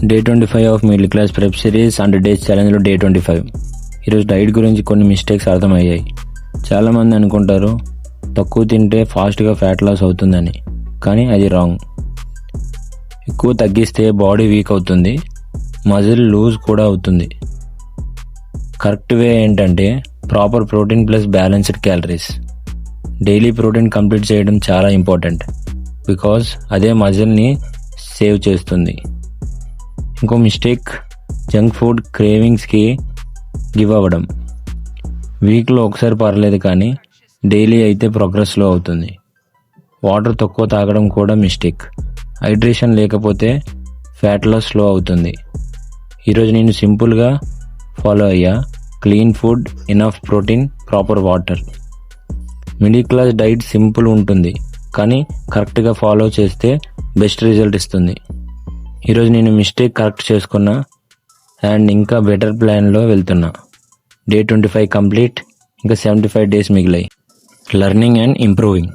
Day 25 of middle class prep series 100 days ఛాలెంజ్లో day 25. ఈరోజు diet గురించి కొన్ని మిస్టేక్స్ అర్థమయ్యాయి. చాలామంది అనుకుంటారు తక్కువ తింటే ఫాస్ట్గా ఫ్యాట్ లాస్ అవుతుందని, కానీ అది రాంగ్. ఎక్కువ తగ్గిస్తే బాడీ వీక్ అవుతుంది, మజిల్ లూజ్ కూడా అవుతుంది. కరెక్ట్ వే ఏంటంటే proper protein plus balanced calories. Daily protein complete చేయడం చాలా ఇంపార్టెంట్, బికాజ్ అదే మజిల్ని సేవ్ చేస్తుంది. ఇంకో మిస్టేక్, జంక్ ఫుడ్ క్రేవింగ్స్కి గివ్ అవ్వడం. వీక్లో ఒకసారి పర్లేదు, కానీ డైలీ అయితే ప్రోగ్రెస్లో అవుతుంది. వాటర్ తక్కువ తాగడం కూడా మిస్టేక్. హైడ్రేషన్ లేకపోతే ఫ్యాట్ లాస్ స్లో అవుతుంది. ఈరోజు నేను సింపుల్గా ఫాలో అయ్యా: clean food, enough protein, proper water. Middle class diet simple ఉంటుంది, కానీ కరెక్ట్గా ఫాలో చేస్తే బెస్ట్ రిజల్ట్ ఇస్తుంది. ఈరోజు నేను మిస్టేక్ కరెక్ట్ చేసుకున్నా అండ్ ఇంకా బెటర్ ప్లాన్లో వెళ్తున్నా. డే 25 కంప్లీట్, ఇంకా 75 డేస్ మిగిలాయి. Learning and improving.